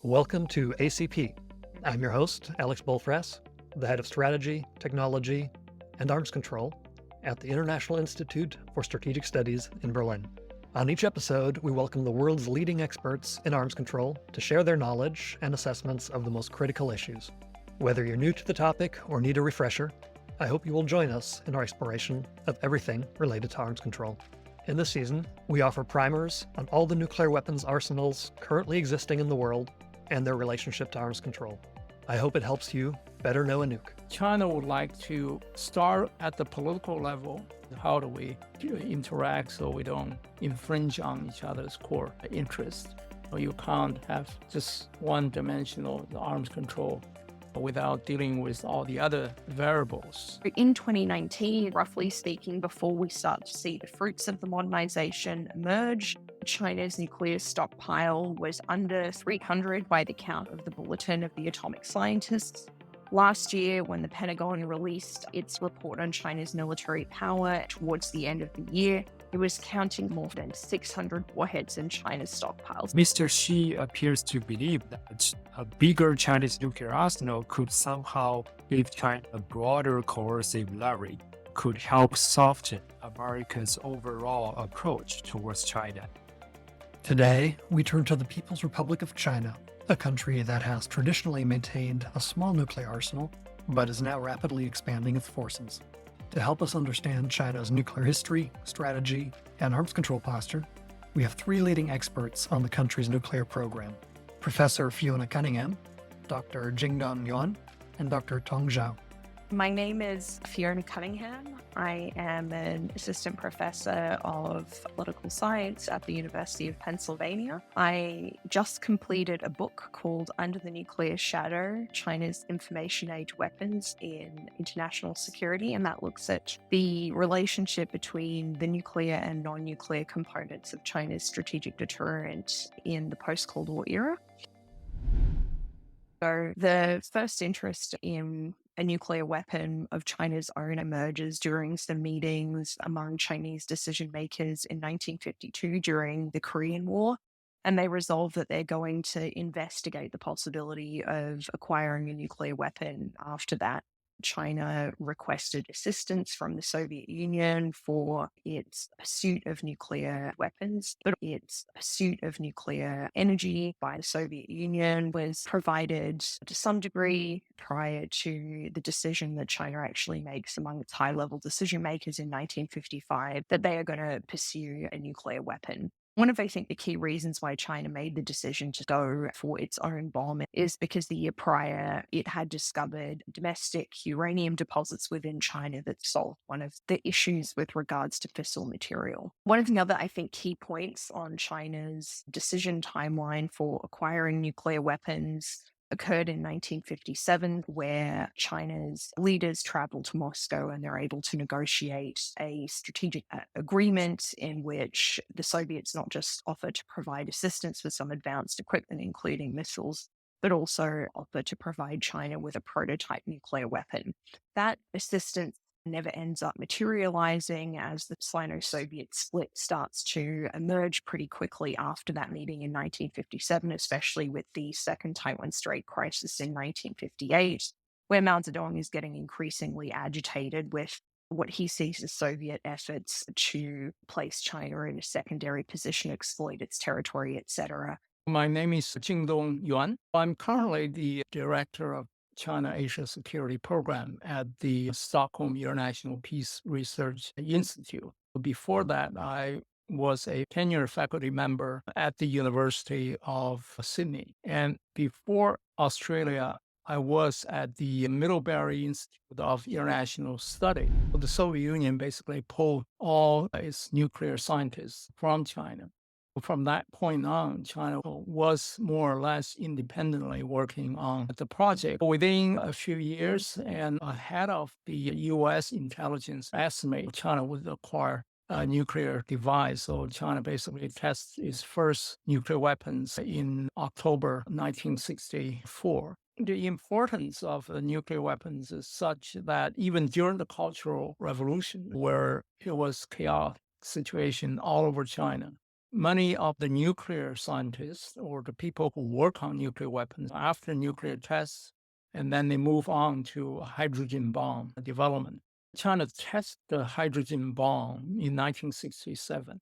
Welcome to ACP. I'm your host, Alex Bollfrass, the head of strategy, technology, and arms control at the International Institute for Strategic Studies in Berlin. On each episode, we welcome the world's leading experts in arms control to share their knowledge and assessments of the most critical issues. Whether you're new to the topic or need a refresher, I hope you will join us in our exploration of everything related to arms control. In this season, we offer primers on all the nuclear weapons arsenals currently existing in the world and their relationship to arms control. I hope it helps you better know a nuke. China would like to start at the political level. How do we interact so we don't infringe on each other's core interests? You can't have just one-dimensional arms control without dealing with all the other variables. In 2019, roughly speaking, before we start to see the fruits of the modernization emerge, China's nuclear stockpile was under 300 by the count of the Bulletin of the Atomic Scientists. Last year, when the Pentagon released its report on China's military power towards the end of the year, it was counting more than 600 warheads in China's stockpiles. Mr. Xi appears to believe that a bigger Chinese nuclear arsenal could somehow give China a broader coercive leverage, could help soften America's overall approach towards China. Today, we turn to the People's Republic of China, a country that has traditionally maintained a small nuclear arsenal, but is now rapidly expanding its forces. To help us understand China's nuclear history, strategy, and arms control posture, we have three leading experts on the country's nuclear program: Professor Fiona Cunningham, Dr Jingdong Yuan, and Dr Tong Zhao. My name is Fiona Cunningham. I am an assistant professor of political science at the University of Pennsylvania. I just completed a book called Under the Nuclear Shadow, China's Information Age Weapons in International Security, and that looks at the relationship between the nuclear and non-nuclear components of China's strategic deterrent in the post-Cold War era. So the first interest in a nuclear weapon of China's own emerges during some meetings among Chinese decision makers in 1952 during the Korean War. And they resolve that they're going to investigate the possibility of acquiring a nuclear weapon after that. China requested assistance from the Soviet Union for its pursuit of nuclear weapons, but its pursuit of nuclear energy by the Soviet Union was provided to some degree prior to the decision that China actually makes among its high-level decision makers in 1955 that they are going to pursue a nuclear weapon. One of, I think, the key reasons why China made the decision to go for its own bomb is because the year prior, it had discovered domestic uranium deposits within China that solved one of the issues with regards to fissile material. One of the other, I think, key points on China's decision timeline for acquiring nuclear weapons occurred in 1957, where China's leaders travel to Moscow and they're able to negotiate a strategic agreement in which the Soviets not just offer to provide assistance with some advanced equipment, including missiles, but also offer to provide China with a prototype nuclear weapon. That assistance never ends up materializing, as the Sino-Soviet split starts to emerge pretty quickly after that meeting in 1957, especially with the Second Taiwan Strait crisis in 1958, where Mao Zedong is getting increasingly agitated with what he sees as Soviet efforts to place China in a secondary position, exploit its territory, etc. My name is Jingdong Yuan. I'm currently the director of China-Asia Security Program at the Stockholm International Peace Research Institute. Before that, I was a tenured faculty member at the University of Sydney. And before Australia, I was at the Middlebury Institute of International Study. The Soviet Union basically pulled all its nuclear scientists from China. From that point on, China was more or less independently working on the project. Within a few years and ahead of the U.S. intelligence estimate, China would acquire a nuclear device. So China basically tests its first nuclear weapons in October 1964. The importance of the nuclear weapons is such that even during the Cultural Revolution, where it was chaotic situation all over China, Many of the nuclear scientists or the people who work on nuclear weapons after nuclear tests, and then they move on to hydrogen bomb development. China tested the hydrogen bomb in 1967.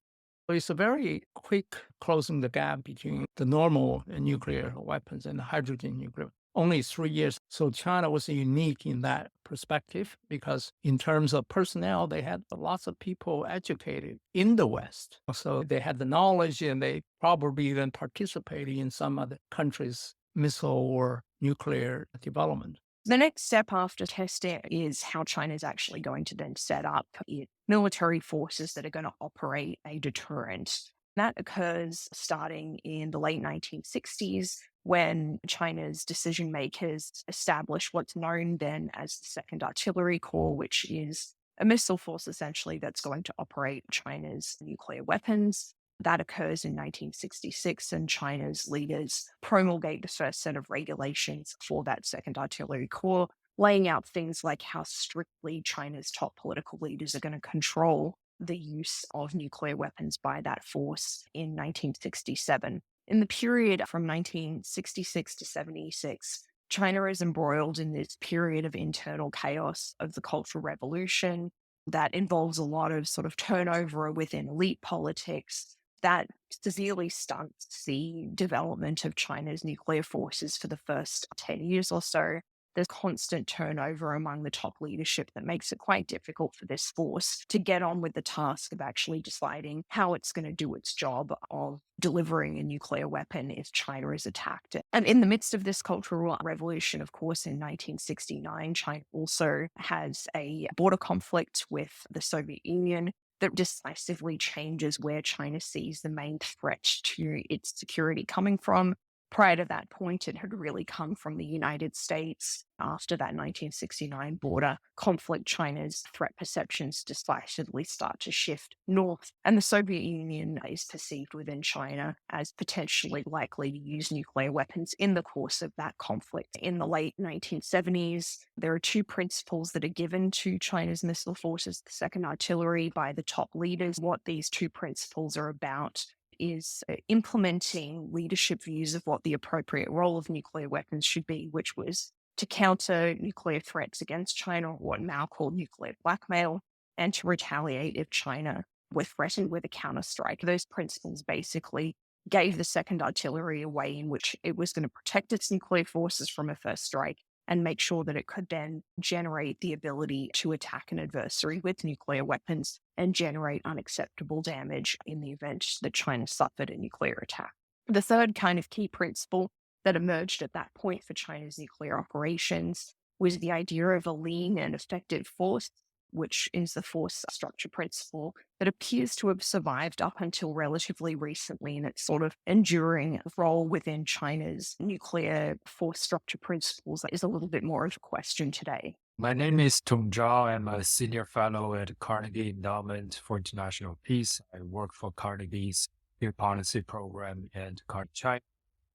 So it's a very quick closing the gap between the normal nuclear weapons and the hydrogen nuclear. Only 3 years. So China was unique in that perspective because in terms of personnel, they had lots of people educated in the West. So they had the knowledge and they probably even participated in some other countries' missile or nuclear development. The next step after testing is how China is actually going to then set up its military forces that are going to operate a deterrent. That occurs starting in the late 1960s when China's decision makers establish what's known then as the Second Artillery Corps, which is a missile force essentially that's going to operate China's nuclear weapons. That occurs in 1966, and China's leaders promulgate the first set of regulations for that Second Artillery Corps, laying out things like how strictly China's top political leaders are going to control the use of nuclear weapons by that force in 1967. In the period from 1966 to 76, China is embroiled in this period of internal chaos of the Cultural Revolution that involves a lot of sort of turnover within elite politics that severely stunts the development of China's nuclear forces for the first 10 years or so. There's constant turnover among the top leadership that makes it quite difficult for this force to get on with the task of actually deciding how it's going to do its job of delivering a nuclear weapon if China is attacked. And in the midst of this cultural revolution, of course, in 1969, China also has a border conflict with the Soviet Union that decisively changes where China sees the main threat to its security coming from. Prior to that point, it had really come from the United States. After that 1969 border conflict, China's threat perceptions decisively start to shift north, and the Soviet Union is perceived within China as potentially likely to use nuclear weapons in the course of that conflict. In the late 1970s, there are two principles that are given to China's missile forces, the Second Artillery, by the top leaders. What these two principles are about is implementing leadership views of what the appropriate role of nuclear weapons should be, which was to counter nuclear threats against China, what now called nuclear blackmail, and to retaliate if China were threatened with a counterstrike. Those principles basically gave the Second Artillery a way in which it was going to protect its nuclear forces from a first strike and make sure that it could then generate the ability to attack an adversary with nuclear weapons and generate unacceptable damage in the event that China suffered a nuclear attack. The third kind of key principle that emerged at that point for China's nuclear operations was the idea of a lean and effective force, which is the force structure principle that appears to have survived up until relatively recently in its sort of enduring role within China's nuclear force structure principles that is a little bit more of a question today. My name is Tong Zhao. I'm a senior fellow at Carnegie Endowment for International Peace. I work for Carnegie's Nuclear Policy Program and China.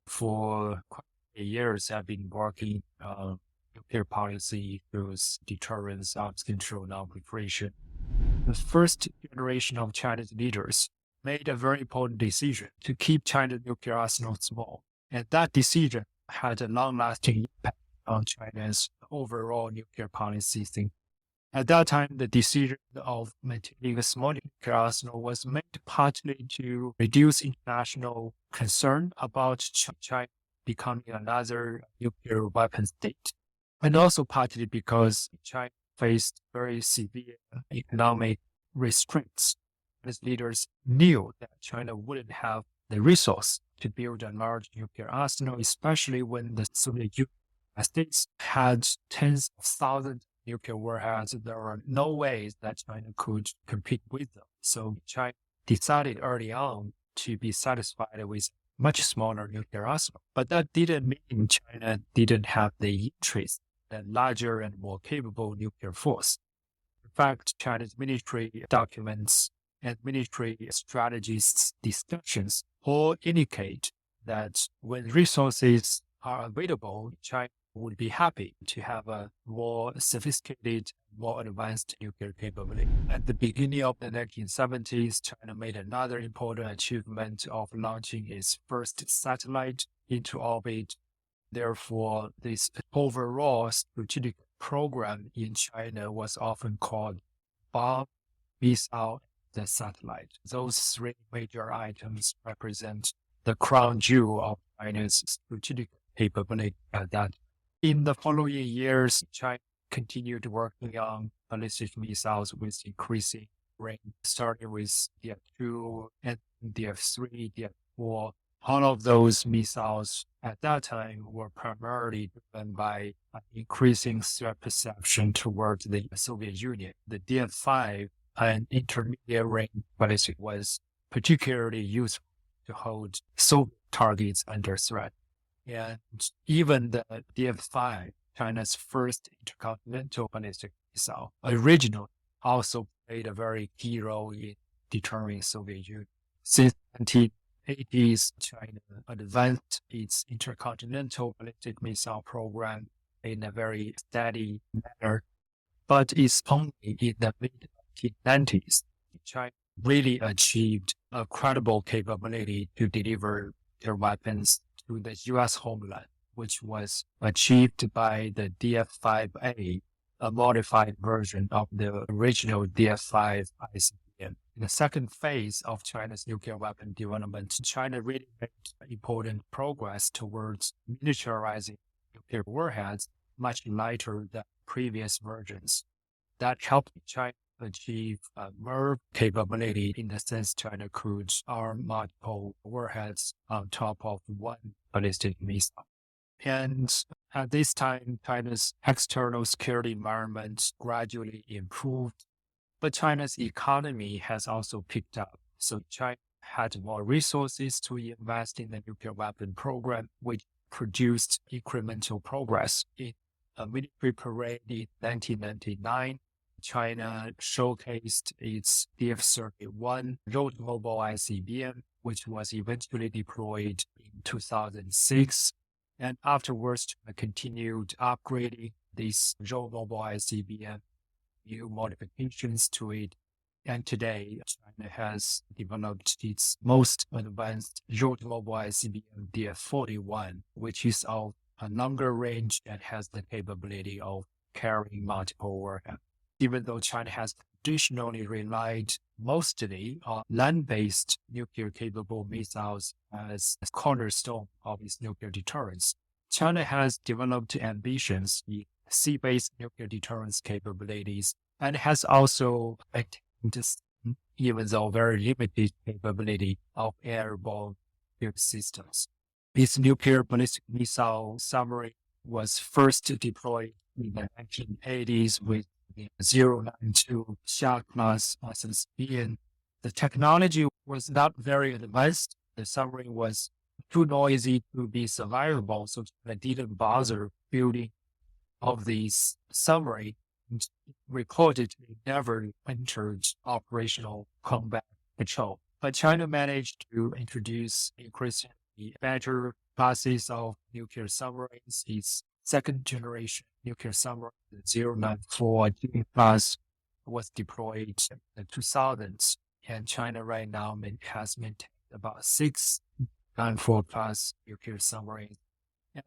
For quite a years, I've been working on nuclear policy through deterrence, arms control, non-proliferation. The first generation of Chinese leaders made a very important decision to keep China's nuclear arsenal small. And that decision had a long-lasting impact on China's overall nuclear policy thinking. At that time, the decision of maintaining a small nuclear arsenal was made partly to reduce international concern about China becoming another nuclear weapon state, and also partly because China faced very severe economic restraints. As leaders knew that China wouldn't have the resource to build a large nuclear arsenal, especially when the Soviet Union States had tens of thousands of nuclear warheads. There were no ways that China could compete with them. So China decided early on to be satisfied with much smaller nuclear arsenal. But that didn't mean China didn't have the interest in a larger and more capable nuclear force. In fact, China's military documents and military strategists discussions all indicate that when resources are available, China would be happy to have a more sophisticated, more advanced nuclear capability. At the beginning of the 1970s, China made another important achievement of launching its first satellite into orbit. Therefore, this overall strategic program in China was often called bomb, missile, and satellite. Those three major items represent the crown jewel of China's strategic capability at that. In the following years, China continued working on ballistic missiles with increasing range, starting with DF2 and DF3, DF4. All of those missiles at that time were primarily driven by an increasing threat perception towards the Soviet Union. The DF5, an intermediate range ballistic, was particularly useful to hold Soviet targets under threat. And even the DF5, China's first intercontinental ballistic missile, originally also played a very key role in deterring Soviet Union. Since 1980s, China advanced its intercontinental ballistic missile program in a very steady manner, but it's only in the mid-1990s China really achieved a credible capability to deliver their weapons to the U.S. homeland, which was achieved by the DF-5A, a modified version of the original DF-5 ICBM. In the second phase of China's nuclear weapon development, China really made important progress towards miniaturizing nuclear warheads much lighter than previous versions. That helped China achieve more capability in the sense China could arm multiple warheads on top of one ballistic missile. And at this time, China's external security environment gradually improved, but China's economy has also picked up. So China had more resources to invest in the nuclear weapon program, which produced incremental progress. In a military parade in 1999, China showcased its DF-31 road mobile ICBM, which was eventually deployed in 2006. And afterwards, China continued upgrading this road mobile ICBM, new modifications to it. And today, China has developed its most advanced road mobile ICBM DF-41, which is of a longer range and has the capability of carrying multiple warheads. Even though China has traditionally relied mostly on land-based nuclear-capable missiles as a cornerstone of its nuclear deterrence, China has developed ambitions in sea-based nuclear deterrence capabilities and has also maintained, even though very limited capability of airborne nuclear systems. Its nuclear ballistic missile submarine was first deployed in the 1980s with 092 Xia-class submarine. The technology was not very advanced. The submarine was too noisy to be survivable, so China didn't bother building of these submarine. Reportedly never entered operational combat patrol. But China managed to introduce increasingly better classes of nuclear submarines. Its second generation nuclear submarine, the 094 class, was deployed in the 2000s, and China right now has maintained about 6 94 class nuclear submarines,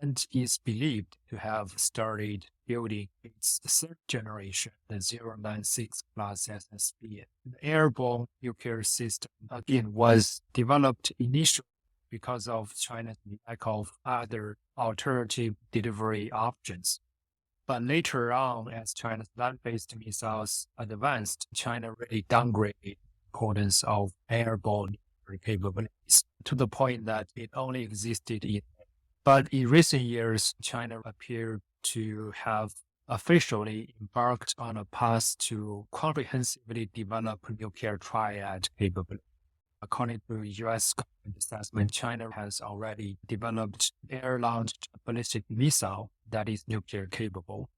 and is believed to have started building its third generation, the 096 class SSB. The airborne nuclear system, again, was developed initially because of China's lack of other alternative delivery options. But later on, as China's land-based missiles advanced, China really downgraded the importance of airborne capabilities to the point that it only existed in. But in recent years, China appeared to have officially embarked on a path to comprehensively develop nuclear triad capability. According to U.S. government assessment, China has already developed air-launched ballistic missile that is nuclear capable.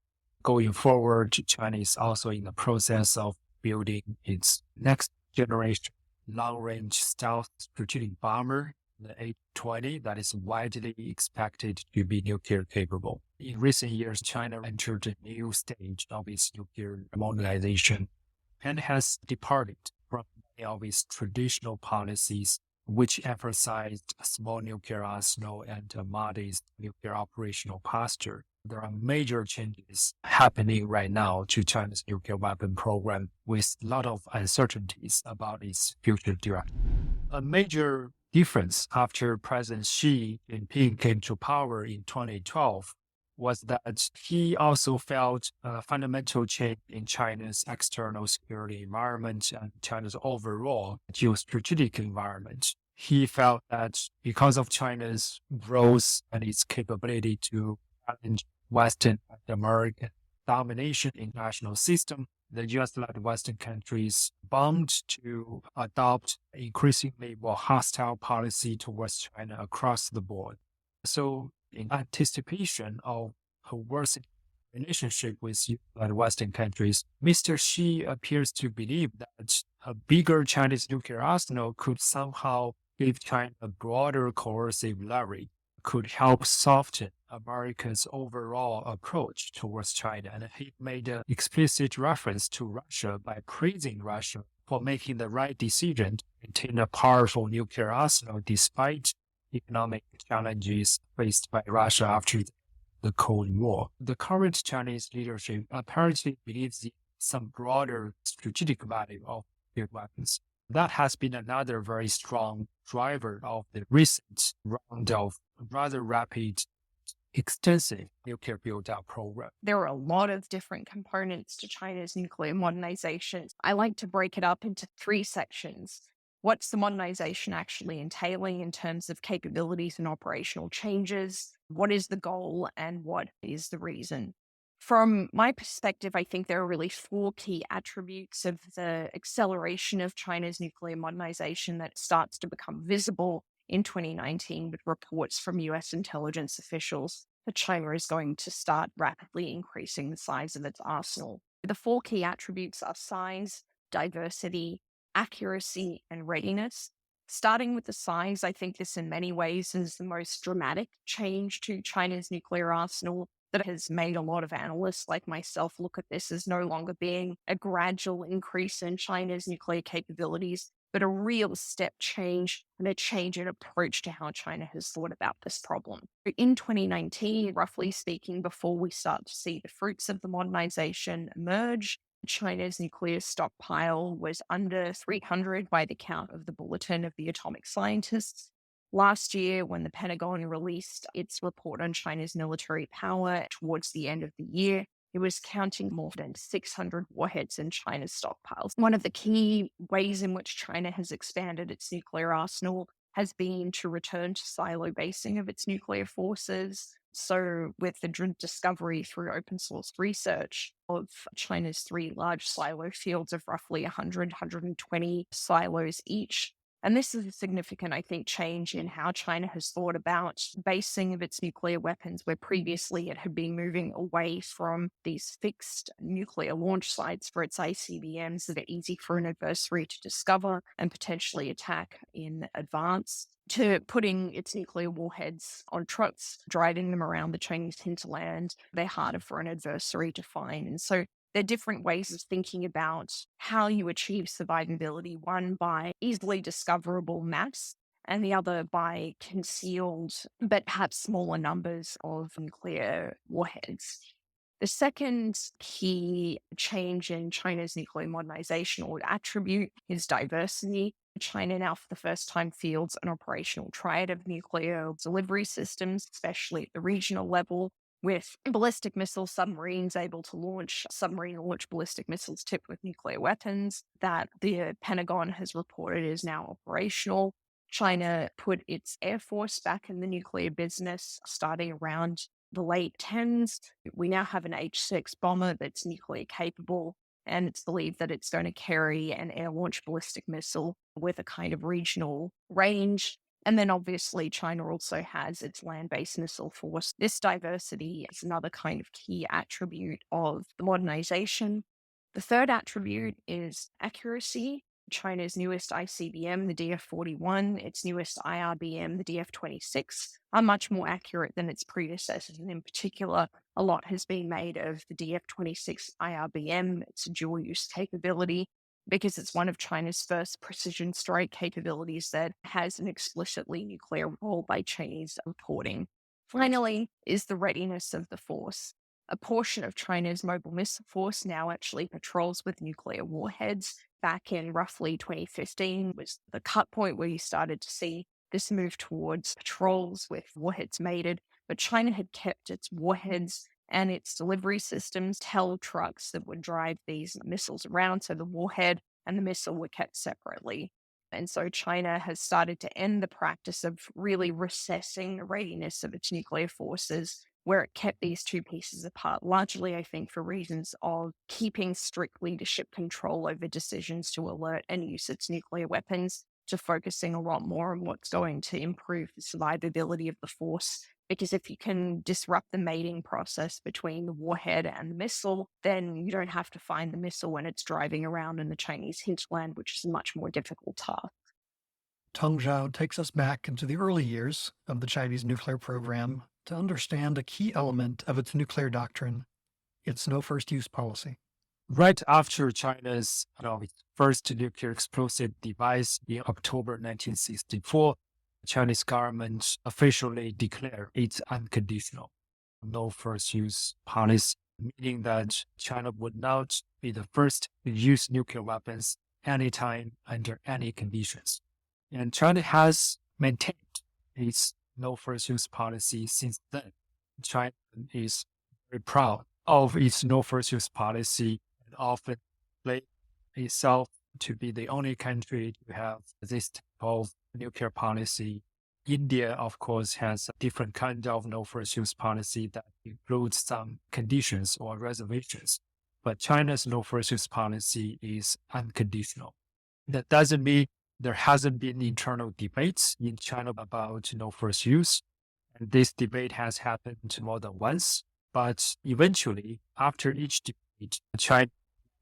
Going forward, China is also in the process of building its next generation long-range stealth strategic bomber the A20 that is widely expected to be nuclear capable. In recent years, China entered a new stage of its nuclear modernization and has departed from many of its traditional policies, which emphasized a small nuclear arsenal and a modest nuclear operational posture. There are major changes happening right now to China's nuclear weapon program with a lot of uncertainties about its future direction. A major difference after President Xi Jinping came to power in 2012 was that he also felt a fundamental change in China's external security environment and China's overall geostrategic environment. He felt that because of China's growth and its capability to challenge Western and American domination in international system, the US-led Western countries bound to adopt increasingly more hostile policy towards China across the board. So in anticipation of a worsening relationship with Western countries, Mr. Xi appears to believe that a bigger Chinese nuclear arsenal could somehow give China a broader coercive leverage, could help soften America's overall approach towards China. And he made an explicit reference to Russia by praising Russia for making the right decision to maintain a powerful nuclear arsenal despite economic challenges faced by Russia after the Cold War. The current Chinese leadership apparently believes in some broader strategic value of nuclear weapons. That has been another very strong driver of the recent round of rather rapid, extensive nuclear build-out program. There are a lot of different components to China's nuclear modernization. I like to break it up into 3 sections. What's the modernization actually entailing in terms of capabilities and operational changes? What is the goal and what is the reason? From my perspective, I think there are really 4 key attributes of the acceleration of China's nuclear modernization that starts to become visible in 2019 with reports from US intelligence officials that China is going to start rapidly increasing the size of its arsenal. The 4 key attributes are size, diversity, accuracy, and readiness. Starting with the size, I think this in many ways is the most dramatic change to China's nuclear arsenal that has made a lot of analysts like myself look at this as no longer being a gradual increase in China's nuclear capabilities, but a real step change and a change in approach to how China has thought about this problem. In 2019, roughly speaking, before we start to see the fruits of the modernization emerge, China's nuclear stockpile was under 300 by the count of the Bulletin of the Atomic Scientists. Last year, when the Pentagon released its report on China's military power towards the end of the year, it was counting more than 600 warheads in China's stockpiles. One of the key ways in which China has expanded its nuclear arsenal has been to return to silo basing of its nuclear forces. So with the discovery through open source research of China's 3 large silo fields of roughly 100, 120 silos each. And this is a significant, I think, change in how China has thought about basing of its nuclear weapons, where previously it had been moving away from these fixed nuclear launch sites for its ICBMs that are easy for an adversary to discover and potentially attack in advance, to putting its nuclear warheads on trucks, driving them around the Chinese hinterland. They're harder for an adversary to find. And so there are different ways of thinking about how you achieve survivability, one by easily discoverable mass, and the other by concealed but perhaps smaller numbers of nuclear warheads. The second key change in China's nuclear modernization or attribute is diversity. China now, for the first time, fields an operational triad of nuclear delivery systems, especially at the regional level, with ballistic missile submarines able to launch submarine-launched ballistic missiles tipped with nuclear weapons that the Pentagon has reported is now operational. China put its Air Force back in the nuclear business starting around the late 10s. We now have an H-6 bomber that's nuclear capable, and it's believed that it's going to carry an air-launched ballistic missile with a kind of regional range. And then obviously China also has its land-based missile force. This diversity is another kind of key attribute of the modernization. The third attribute is accuracy. China's newest ICBM, the DF-41, its newest IRBM, the DF-26, are much more accurate than its predecessors. And in particular, a lot has been made of the DF-26 IRBM, its dual-use capability, because it's one of China's first precision strike capabilities that has an explicitly nuclear role by Chinese reporting. Finally, is the readiness of the force. A portion of China's mobile missile force now actually patrols with nuclear warheads. Back in roughly 2015 was the cut point where you started to see this move towards patrols with warheads mated, but China had kept its warheads and its delivery systems held trucks that would drive these missiles around, so the warhead and the missile were kept separately. And so China has started to end the practice of really recessing the readiness of its nuclear forces, where it kept these two pieces apart, largely, I think, for reasons of keeping strict leadership control over decisions to alert and use its nuclear weapons, to focusing a lot more on what's going to improve the survivability of the force. Because if you can disrupt the mating process between the warhead and the missile, then you don't have to find the missile when it's driving around in the Chinese hinterland, which is a much more difficult task. Tong Zhao takes us back into the early years of the Chinese nuclear program to understand a key element of its nuclear doctrine, its no first use policy. Right after China's first nuclear explosive device in October 1964, the Chinese government officially declared its unconditional no first use policy, meaning that China would not be the first to use nuclear weapons anytime under any conditions. And China has maintained its no first use policy since then. China is very proud of its no first use policy and often claims itself to be the only country to have this type of nuclear policy. India, of course, has a different kind of no first use policy that includes some conditions or reservations. But China's no first use policy is unconditional. That doesn't mean there hasn't been internal debates in China about no first use. And this debate has happened more than once. But eventually, after each debate, China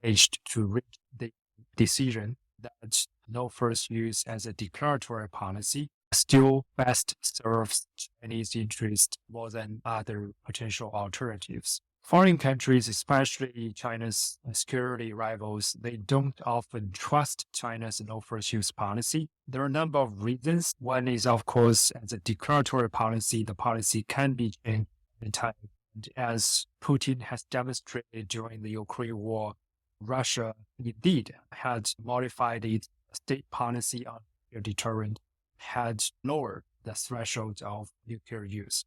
managed to reach the decision that no first use as a declaratory policy still best serves Chinese interest more than other potential alternatives. Foreign countries, especially China's security rivals, they don't often trust China's no first use policy. There are a number of reasons. One is, of course, as a declaratory policy, the policy can be changed in time. And as Putin has demonstrated during the Ukraine war, Russia indeed had modified its state policy on nuclear deterrent, had lowered the threshold of nuclear use.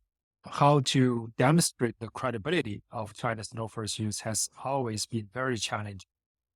How to demonstrate the credibility of China's no first use has always been very challenging.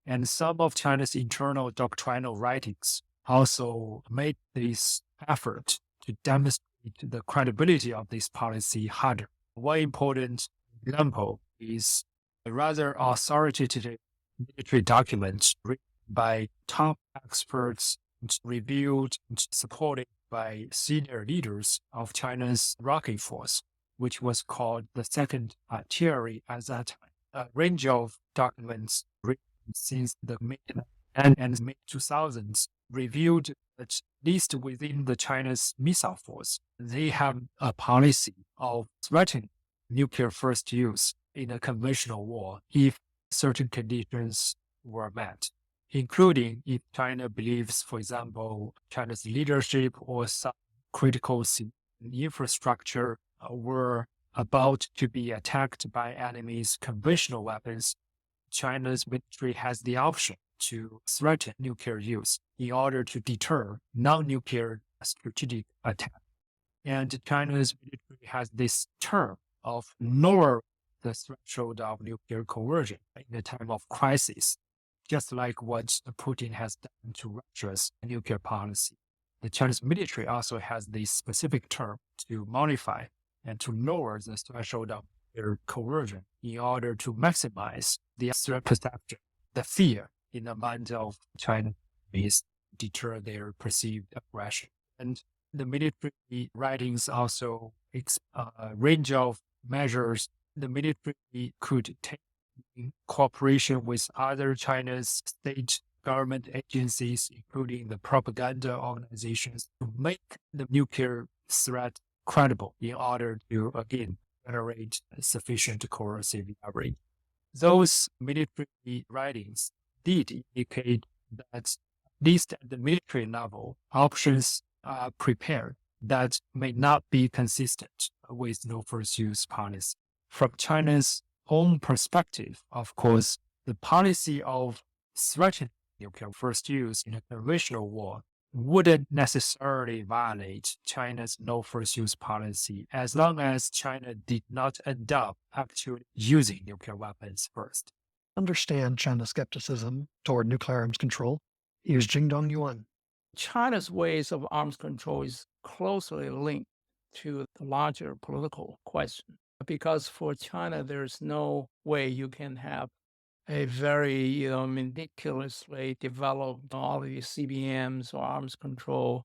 And some of China's internal doctrinal writings also made this effort to demonstrate the credibility of this policy harder. One important example is a rather authoritative military document written by top experts, reviewed and supported by senior leaders of China's rocket force, which was called the Second Artillery at that time. A range of documents written since the mid-2000s revealed that at least within the China's missile force, they have a policy of threatening nuclear first use in a conventional war if certain conditions were met, including if China believes, for example, China's leadership or some critical infrastructure were about to be attacked by enemies' conventional weapons. China's military has the option to threaten nuclear use in order to deter non-nuclear strategic attack. And China's military has this term of lower the threshold of nuclear coercion in a time of crisis, just like what Putin has done to Russia's nuclear policy. The Chinese military also has this specific term to modify and to lower the threshold of their coercion in order to maximize the threat perception, the fear in the mind of Chinese, deter their perceived aggression. And the military writings also a range of measures the military could take in cooperation with other China's state government agencies, including the propaganda organizations, to make the nuclear threat credible in order to, again, generate sufficient coercive leverage. Those military writings did indicate that, at least at the military level, options are prepared that may not be consistent with no first use policy. From China's own perspective, of course, the policy of threatening nuclear first use in a conventional war wouldn't necessarily violate China's no first use policy as long as China did not end up actually using nuclear weapons first. Understand China's skepticism toward nuclear arms control. Here's Jingdong Yuan. China's ways of arms control is closely linked to the larger political question. Because for China, there's no way you can have a very, meticulously developed all of these CBMs or arms control,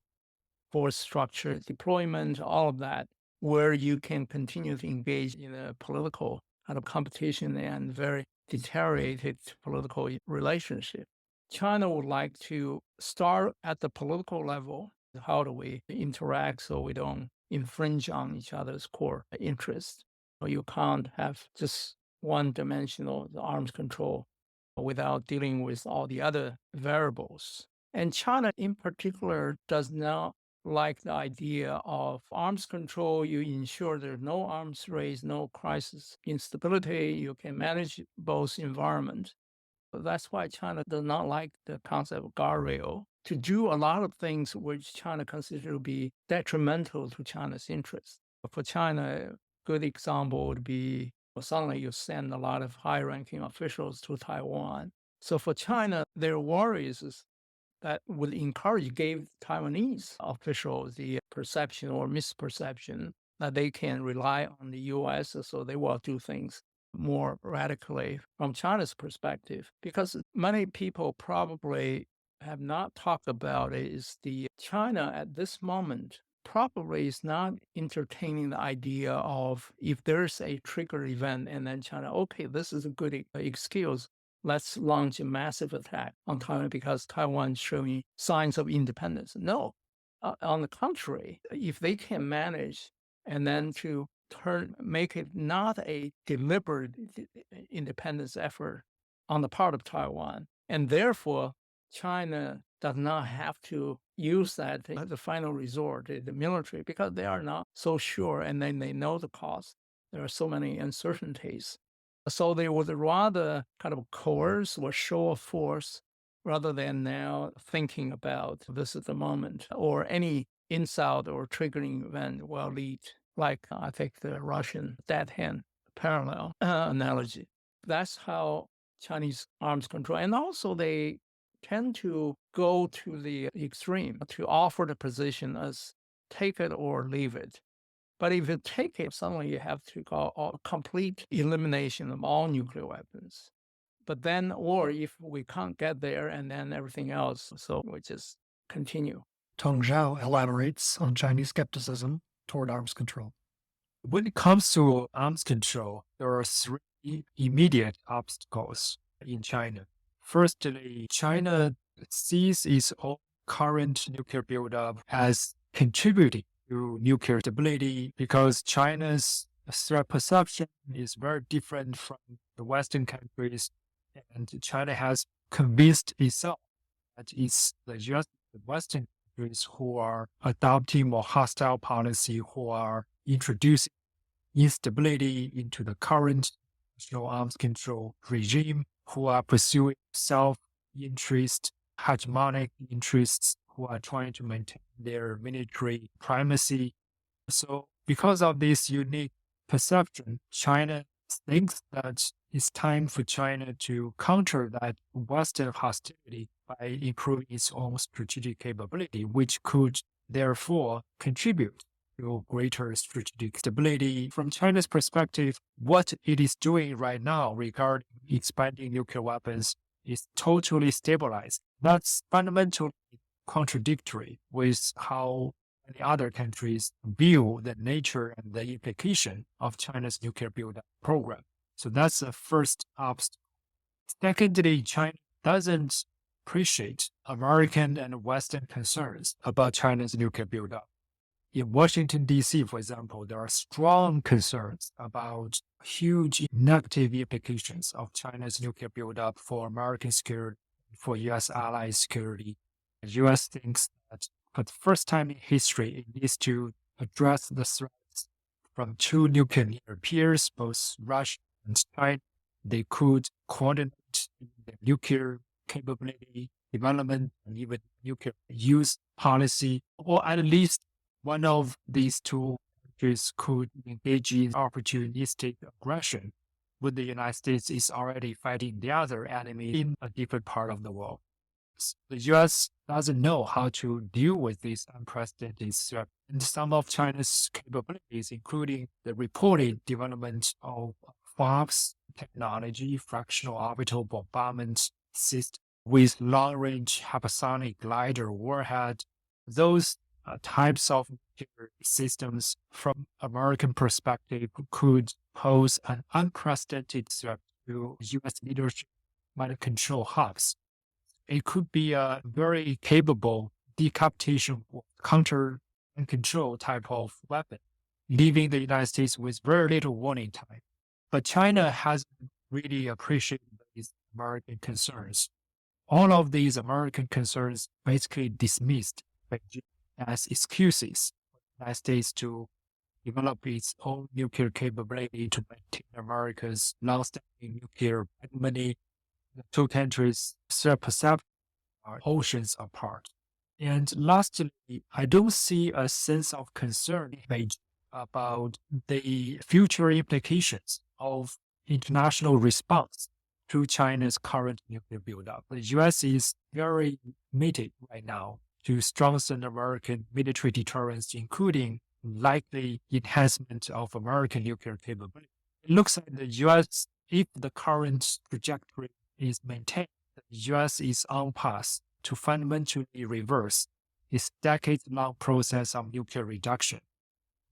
force structure, deployment, all of that, where you can continue to engage in a political kind of competition and very deteriorated political relationship. China would like to start at the political level. How do we interact so we don't infringe on each other's core interests? You can't have just one-dimensional arms control without dealing with all the other variables. And China in particular does not like the idea of arms control. You ensure there's no arms race, no crisis instability. You can manage both environments. That's why China does not like the concept of guardrail to do a lot of things which China considers to be detrimental to China's interests. For China, a good example would be suddenly you send a lot of high-ranking officials to Taiwan. So for China, their worries is that would gave Taiwanese officials the perception or misperception that they can rely on the U.S., so they will do things more radically from China's perspective. Because many people probably have not talked about it, is the China at this moment probably is not entertaining the idea of if there's a trigger event and then China, okay, this is a good excuse. Let's launch a massive attack on Taiwan because Taiwan's showing signs of independence. No, on the contrary, if they can manage and then to make it not a deliberate independence effort on the part of Taiwan, and therefore China does not have to use that as the final resort, the military, because they are not so sure, and then they know the cost. There are so many uncertainties. So they would rather kind of coerce or show of force rather than now thinking about this at the moment or any insult or triggering event will lead, like I think the Russian dead hand parallel analogy. That's how Chinese arms control. And also they tend to go to the extreme to offer the position as take it or leave it. But if you take it, suddenly you have to go a complete elimination of all nuclear weapons. But then, or if we can't get there and then everything else, so we just continue. Tong Zhao elaborates on Chinese skepticism toward arms control. When it comes to arms control, there are three immediate obstacles in China. Firstly, China sees its own current nuclear buildup as contributing to nuclear stability because China's threat perception is very different from the Western countries, and China has convinced itself that it's just the Western countries who are adopting more hostile policy, who are introducing instability into the current national arms control regime, who are pursuing self-interest, hegemonic interests, who are trying to maintain their military primacy. So because of this unique perception, China thinks that it's time for China to counter that Western hostility by improving its own strategic capability, which could therefore contribute to greater strategic stability. From China's perspective, what it is doing right now regarding expanding nuclear weapons is totally stabilized. That's fundamentally contradictory with how many other countries view the nature and the implication of China's nuclear buildup program. So that's the first obstacle. Secondly, China doesn't appreciate American and Western concerns about China's nuclear buildup. In Washington, D.C., for example, there are strong concerns about huge negative implications of China's nuclear buildup for American security, for U.S. allies' security. The U.S. thinks that for the first time in history, it needs to address the threats from two nuclear peers, both Russia and China. They could coordinate the nuclear capability development and even nuclear use policy, or at least one of these two countries could engage in opportunistic aggression when the United States is already fighting the other enemy in a different part of the world. The U.S. doesn't know how to deal with this unprecedented threat. And some of China's capabilities, including the reported development of FOBs technology, fractional orbital bombardment system with long-range hypersonic glider warhead, those types of systems from American perspective could pose an unprecedented threat to U.S. leadership mind control hubs. It could be a very capable decapitation or counter and control type of weapon, leaving the United States with very little warning time. But China hasn't really appreciated these American concerns. All of these American concerns basically dismissed Beijing as excuses for the United States to develop its own nuclear capability to maintain America's long-standing nuclear hegemony. The two countries' threat perception are oceans apart. And lastly, I don't see a sense of concern in Beijing about the future implications of international response to China's current nuclear buildup. The U.S. is very committed right now to strengthen American military deterrence, including likely enhancement of American nuclear capability. It looks like the U.S., if the current trajectory is maintained, the U.S. is on path to fundamentally reverse its decades-long process of nuclear reduction,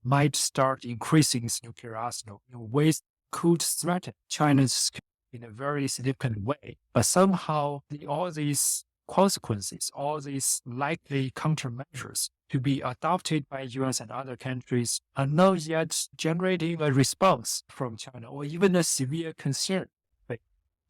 might start increasing its nuclear arsenal in ways that could threaten China's security in a very significant way. But somehow, all these consequences, all these likely countermeasures to be adopted by U.S. and other countries are not yet generating a response from China or even a severe concern.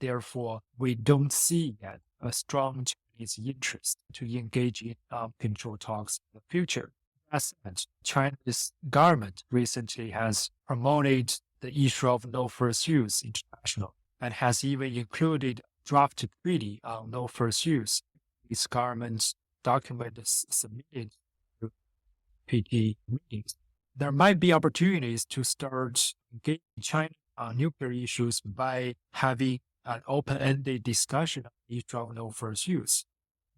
Therefore, we don't see yet a strong Chinese interest to engage in control talks in the future. As such, China's government recently has promoted the issue of no first use international and has even included a draft treaty on no first use. Its government's document is submitted to PT meetings. There might be opportunities to start engaging China on nuclear issues by having an open-ended discussion on the issue of no first use.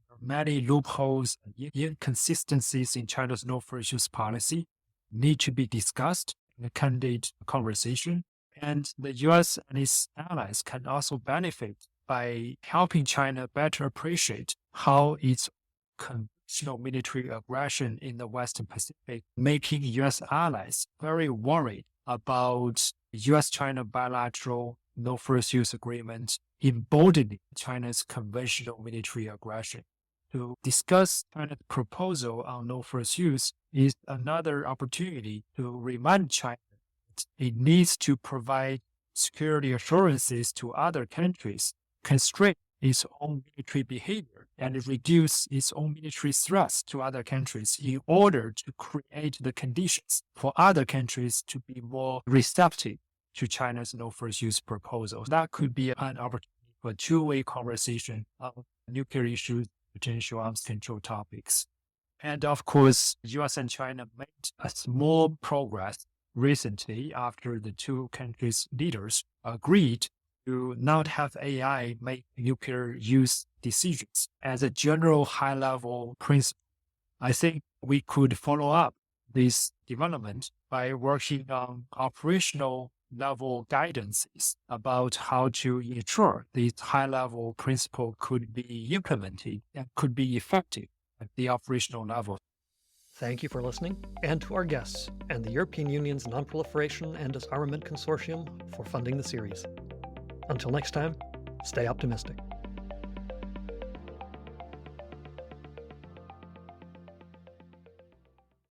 There are many loopholes and inconsistencies in China's no first use policy need to be discussed in a candid conversation. And the U.S. and its allies can also benefit by helping China better appreciate how its conventional military aggression in the Western Pacific, making U.S. allies very worried about U.S.-China bilateral no first use agreement emboldening China's conventional military aggression. To discuss China's proposal on no first use is another opportunity to remind China that it needs to provide security assurances to other countries, constrain its own military behavior, and reduce its own military threats to other countries in order to create the conditions for other countries to be more receptive to China's no first use proposal. That could be an opportunity for a two-way conversation on nuclear issues, potential arms control topics. And of course, US and China made a small progress recently after the two countries' leaders agreed to not have AI make nuclear use decisions as a general high-level principle. I think we could follow up this development by working on operational level guidances about how to ensure this high-level principle could be implemented and could be effective at the operational level. Thank you for listening, and to our guests and the European Union's Non-Proliferation and Disarmament Consortium for funding the series. Until next time, stay optimistic.